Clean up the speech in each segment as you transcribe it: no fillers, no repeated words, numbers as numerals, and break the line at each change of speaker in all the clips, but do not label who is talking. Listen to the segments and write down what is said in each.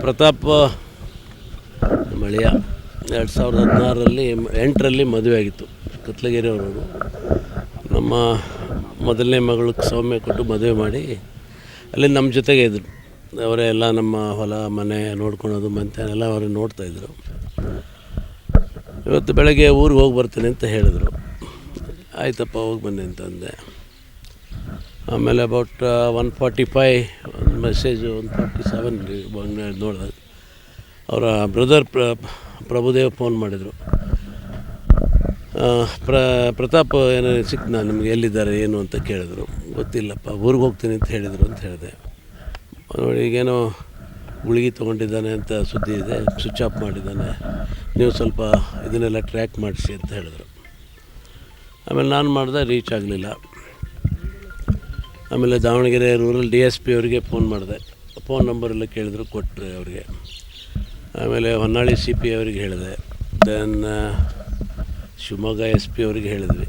ಪ್ರತಾಪ್ ಮಳೆಯ 2016 ಮದುವೆ ಆಗಿತ್ತು. ಕತ್ಲಗಿರಿಯವರು ನಮ್ಮ ಮೊದಲನೇ ಮಗಳಿಗೆ ಸೌಮ್ಯ ಕೊಟ್ಟು ಮದುವೆ ಮಾಡಿ ಅಲ್ಲಿ ನಮ್ಮ ಜೊತೆಗೆ ಇದ್ದರು. ಅವರೇ ಎಲ್ಲ ನಮ್ಮ ಹೊಲ ಮನೆ ನೋಡ್ಕೊಳೋದು ಎಲ್ಲ ಅವರು ನೋಡ್ತಾಯಿದ್ರು. ಇವತ್ತು ಬೆಳಗ್ಗೆ ಊರಿಗೆ ಹೋಗಿ ಬರ್ತೀನಿ ಅಂತ ಹೇಳಿದರು. ಆಯ್ತಪ್ಪ ಹೋಗಿ ಬನ್ನಿ ಅಂತಂದೆ. ಆಮೇಲೆ ಅಬೌಟ್ 1:45 ಒಂದು ಮೆಸೇಜು 1:47 ನೋಡಿದೆ. ಅವರ ಬ್ರದರ್ ಪ್ರಭುದೇವ್ ಫೋನ್ ಮಾಡಿದರು. ಪ್ರತಾಪ್ ಏನೋ ಸಿಕ್ತು, ನಿಮಗೆ ಎಲ್ಲಿದ್ದಾರೆ ಏನು ಅಂತ ಕೇಳಿದ್ರು. ಗೊತ್ತಿಲ್ಲಪ್ಪ, ಊರಿಗೆ ಹೋಗ್ತೀನಿ ಅಂತ ಹೇಳಿದರು ಅಂತ ಹೇಳಿದೆ. ಈಗೇನೋ ಗುಳಿಗೆ ತೊಗೊಂಡಿದ್ದಾನೆ ಅಂತ ಸುದ್ದಿ ಇದೆ, ಸ್ವಿಚ್ ಆಫ್ ಮಾಡಿದ್ದಾನೆ, ನೀವು ಸ್ವಲ್ಪ ಇದನ್ನೆಲ್ಲ ಟ್ರ್ಯಾಕ್ ಮಾಡಿಸಿ ಅಂತ ಹೇಳಿದ್ರು. ಆಮೇಲೆ ನಾನು ಮಾಡಿದೆ, ರೀಚ್ ಆಗಲಿಲ್ಲ. ಆಮೇಲೆ ದಾವಣಗೆರೆ ರೂರಲ್ DSP ಅವರಿಗೆ ಫೋನ್ ಮಾಡಿದೆ. ಫೋನ್ ನಂಬರೆಲ್ಲ ಕೇಳಿದ್ರು, ಕೊಟ್ಟರೆ ಅವರಿಗೆ. ಆಮೇಲೆ ಹೊನ್ನಾಳಿ CP ಅವರಿಗೆ ಹೇಳಿದೆ. ದೆನ್ ಶಿವಮೊಗ್ಗ SP ಅವರಿಗೆ ಹೇಳಿದ್ವಿ.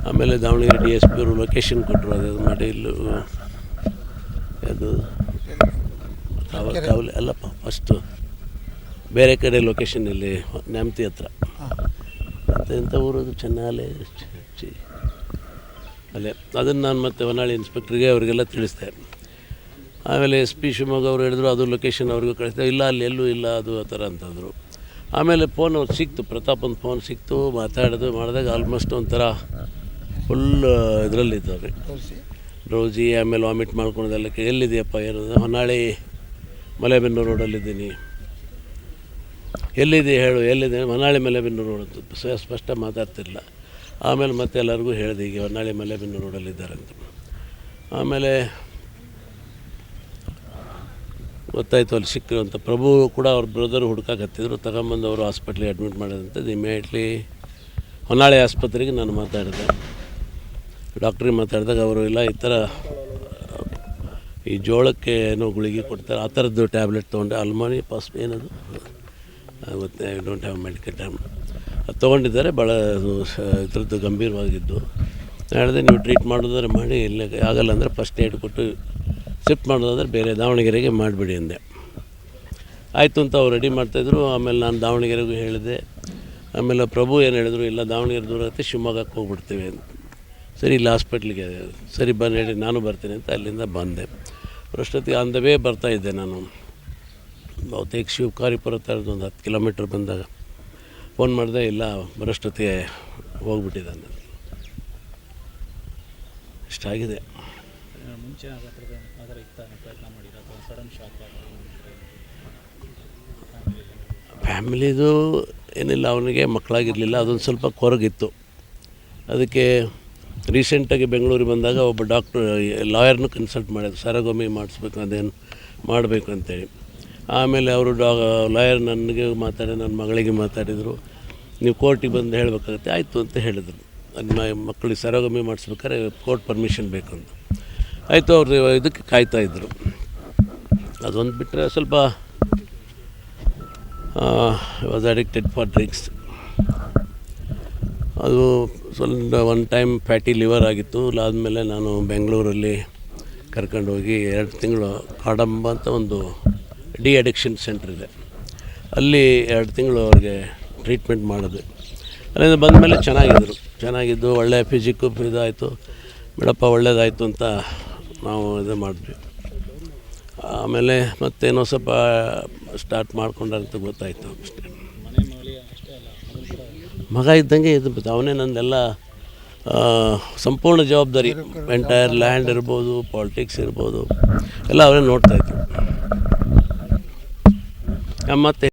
ಆಮೇಲೆ ದಾವಣಗೆರೆ DSP ಅವರು ಲೊಕೇಶನ್ ಕೊಟ್ಟರು. ಅದು ಮಾಡಿ ಅದು ಕಾವಲಿ ಅಲ್ಲಪ್ಪ, ಫಸ್ಟು ಬೇರೆ ಕಡೆ ಲೊಕೇಶನ್ ಇಲ್ಲಿ ನ್ಯಾಮತಿ ಹತ್ರ ಮತ್ತು ಎಂಥ ಊರದು, ಚೆನ್ನಾಲೆ ಅಲ್ಲೇ. ಅದನ್ನು ನಾನು ಮತ್ತೆ ಹೊನ್ನಾಳಿ ಇನ್ಸ್ಪೆಕ್ಟ್ರಿಗೆ ಅವರಿಗೆಲ್ಲ ತಿಳಿಸ್ದೆ. ಆಮೇಲೆ SP ಶಿವಮೊಗ್ಗ ಅವರು ಹೇಳಿದ್ರು, ಅದು ಲೊಕೇಶನ್ ಅವ್ರಿಗೂ ಕಳಿಸ್ದೆ. ಇಲ್ಲ, ಅಲ್ಲಿ ಎಲ್ಲೂ ಇಲ್ಲ ಅದು ಆ ಥರ ಅಂತಂದರು. ಆಮೇಲೆ ಫೋನ್ ಅವ್ರು ಸಿಕ್ತು, ಪ್ರತಾಪನ ಫೋನ್ ಸಿಕ್ತು. ಮಾತಾಡೋದು ಮಾಡಿದಾಗ ಆಲ್ಮೋಸ್ಟ್ ಒಂಥರ ಫುಲ್ ಇದರಲ್ಲಿದ್ದಾರೆ, ರೋಸಿ. ಆಮೇಲೆ ವಾಮಿಟ್ ಮಾಡ್ಕೊಳೋದೆಲ್ಲ. ಎಲ್ಲಿದೆಯಪ್ಪ ಏನು? ಹೊನ್ನಾಳಿ ಮಲೆಬೆನ್ನೂರು ರೋಡಲ್ಲಿದ್ದೀನಿ. ಎಲ್ಲಿದೆ ಹೇಳು, ಎಲ್ಲಿದೆ? ಹೊನ್ನಾಳಿ ಮಲೆಬೆನ್ನೂರು ರೋಡ್ ಅಂತ ಸ್ಪಷ್ಟ ಮಾತಾಡ್ತಿರಲಿಲ್ಲ. ಆಮೇಲೆ ಮತ್ತೆ ಎಲ್ಲರಿಗೂ ಹೇಳಿದೆ, ಈಗ ಹೊನ್ನಾಳಿ ಮಲೆಬೆನ್ನೂರು ರೋಡಲ್ಲಿದ್ದಾರೆ ಅಂತ. ಆಮೇಲೆ ಗೊತ್ತಾಯಿತು ಅಲ್ಲಿ ಸಿಕ್ಕರು ಅಂತ. ಪ್ರಭು ಕೂಡ ಅವ್ರ ಬ್ರದರ್ ಹುಡ್ಕಾಕತ್ತಿದ್ರು. ತಗೊಂಬಂದು ಅವರು ಹಾಸ್ಪಿಟ್ಲಿಗೆ ಅಡ್ಮಿಟ್ ಮಾಡೋದಂಥದ್ದು. ಇಮಿಡಿಯೇಟ್ಲಿ ಹೊನ್ನಾಳಿ ಆಸ್ಪತ್ರೆಗೆ ನಾನು ಮಾತಾಡಿದೆ. ಡಾಕ್ಟ್ರಿಗೆ ಮಾತಾಡಿದಾಗ ಅವರು ಇಲ್ಲ, ಈ ಥರ ಈ ಜೋಳಕ್ಕೆ ಏನೋ ಗುಳಿಗೆ ಕೊಡ್ತಾರೆ, ಆ ಥರದ್ದು ಟ್ಯಾಬ್ಲೆಟ್ ತೊಗೊಂಡೆ. ಅಲ್ಮಾನಿ ಏನದು ಗೊತ್ತೆ, I don't have medical time. ಅದು ತೊಗೊಂಡಿದ್ದಾರೆ. ಭಾಳ ಇದ್ರದ್ದು ಗಂಭೀರವಾಗಿದ್ದು. ಹೇಳಿದೆ, ನೀವು ಟ್ರೀಟ್ ಮಾಡೋದಾದ್ರೆ ಮಾಡಿ, ಇಲ್ಲ ಆಗಲ್ಲ ಅಂದರೆ ಫಸ್ಟ್ ಏಡ್ ಕೊಟ್ಟು ಶಿಫ್ಟ್ ಮಾಡೋದಾದ್ರೆ ಬೇರೆ ದಾವಣಗೆರೆಗೆ ಮಾಡಿಬಿಡಿ ಅಂದೆ. ಆಯಿತು ಅಂತ ಅವ್ರು ರೆಡಿ ಮಾಡ್ತಾಯಿದ್ರು. ಆಮೇಲೆ ನಾನು ದಾವಣಗೆರೆಗೂ ಹೇಳಿದೆ. ಆಮೇಲೆ ಪ್ರಭು ಏನು ಹೇಳಿದ್ರು, ಇಲ್ಲ ದಾವಣಗೆರೆ ದೂರ ಆಗುತ್ತೆ, ಶಿವಮೊಗ್ಗಕ್ಕೆ ಹೋಗ್ಬಿಡ್ತೀವಿ ಅಂತ. ಸರಿ, ಇಲ್ಲ ಹಾಸ್ಪಿಟ್ಲಿಗೆ, ಸರಿ ಬನ್ನಿ ಹೇಳಿ ನಾನು ಬರ್ತೀನಿ ಅಂತ ಅಲ್ಲಿಂದ ಬಂದೆ. ಅಷ್ಟೊತ್ತಿಗೆ ಆನ್ ದ ವೇ ಬರ್ತಾಯಿದ್ದೆ ನಾನು. ಬಹುತೇಕ ಶಿವಕಾರಿಪುರ ಥರದ್ದು ಒಂದು 10 ಕಿಲೋಮೀಟ್ರ್ ಬಂದಾಗ ಫೋನ್ ಮಾಡಿದೆ. ಇಲ್ಲ, ಬರೋಷ್ಟೊತ್ತಿಗೆ ಹೋಗ್ಬಿಟ್ಟಿದ್ದಾನೆ. ಇಷ್ಟಾಗಿದೆ. ಫ್ಯಾಮಿಲಿದು ಏನಿಲ್ಲ, ಅವನಿಗೆ ಮಕ್ಕಳಾಗಿರಲಿಲ್ಲ. ಅದೊಂದು ಸ್ವಲ್ಪ ಕೊರಗಿತ್ತು. ಅದಕ್ಕೆ ರೀಸೆಂಟಾಗಿ ಬೆಂಗಳೂರಿಗೆ ಬಂದಾಗ ಒಬ್ಬ ಡಾಕ್ಟ್ರು ಲಾಯರ್ನೂ ಕನ್ಸಲ್ಟ್ ಮಾಡಿದ್ರು, ಸರಗೋಮಿ ಮಾಡಿಸ್ಬೇಕು, ಅದೇನು ಮಾಡಬೇಕು ಅಂತೇಳಿ. ಆಮೇಲೆ ಅವರು ಲಾಯರ್ ನನಗೆ ನನ್ನ ಮಗಳಿಗೆ ಮಾತಾಡಿದರು. ನೀವು ಕೋರ್ಟಿಗೆ ಬಂದು ಹೇಳಬೇಕಾಗುತ್ತೆ. ಆಯಿತು ಅಂತ ಹೇಳಿದರು. ನನ್ನ ಮಕ್ಕಳಿಗೆ ಸರಗೋಮಿ ಮಾಡಿಸ್ಬೇಕಾದ್ರೆ ಕೋರ್ಟ್ ಪರ್ಮಿಷನ್ ಬೇಕು ಅಂತ. ಆಯಿತು, ಅವರು ಇದಕ್ಕೆ ಕಾಯ್ತಾಯಿದ್ರು. ಅದೊಂದು ಬಿಟ್ಟರೆ ಸ್ವಲ್ಪ ವಾಸ್ ಅಡಿಕ್ಟೆಡ್ ಫಾರ್ ಡ್ರಿಂಕ್ಸ್. ಅದು ಸ್ವಲ್ಪ ಒನ್ ಟೈಮ್ ಫ್ಯಾಟಿ ಲಿವರ್ ಆಗಿತ್ತು. ಆದಮೇಲೆ ನಾನು ಬೆಂಗಳೂರಲ್ಲಿ ಕರ್ಕೊಂಡೋಗಿ 2 ತಿಂಗಳು ಕಾಡಂಬ ಅಂತ ಒಂದು ಅಡಿಕ್ಷನ್ ಸೆಂಟ್ರ್ ಇದೆ, ಅಲ್ಲಿ 2 ತಿಂಗಳು ಅವ್ರಿಗೆ ಟ್ರೀಟ್ಮೆಂಟ್ ಮಾಡಿದ್ವಿ. ಅಲ್ಲಿಂದ ಬಂದಮೇಲೆ ಚೆನ್ನಾಗಿದ್ದು ಒಳ್ಳೆಯ ಫಿಸಿಕ್ಕು ಇದಾಯಿತು. ಬಿಡಪ್ಪ, ಒಳ್ಳೇದಾಯಿತು ಅಂತ ನಾವು ಇದು ಮಾಡಿದ್ವಿ. ಆಮೇಲೆ ಮತ್ತೇನೋ ಸ್ವಲ್ಪ ಸ್ಟಾರ್ಟ್ ಮಾಡ್ಕೊಂಡಂತ ಗೊತ್ತಾಯಿತು ಅಷ್ಟೇ. ಮಗ ಇದ್ದಂಗೆ ಇದು ಅವನೇ ನಂದೆಲ್ಲ ಸಂಪೂರ್ಣ ಜವಾಬ್ದಾರಿ. ಎಂಟೈರ್ ಲ್ಯಾಂಡ್ ಇರ್ಬೋದು, ಪಾಲಿಟಿಕ್ಸ್ ಇರ್ಬೋದು, ಎಲ್ಲ ಅವರೇ ನೋಡ್ತಾಯಿದ್ರು. ಮತ್ತು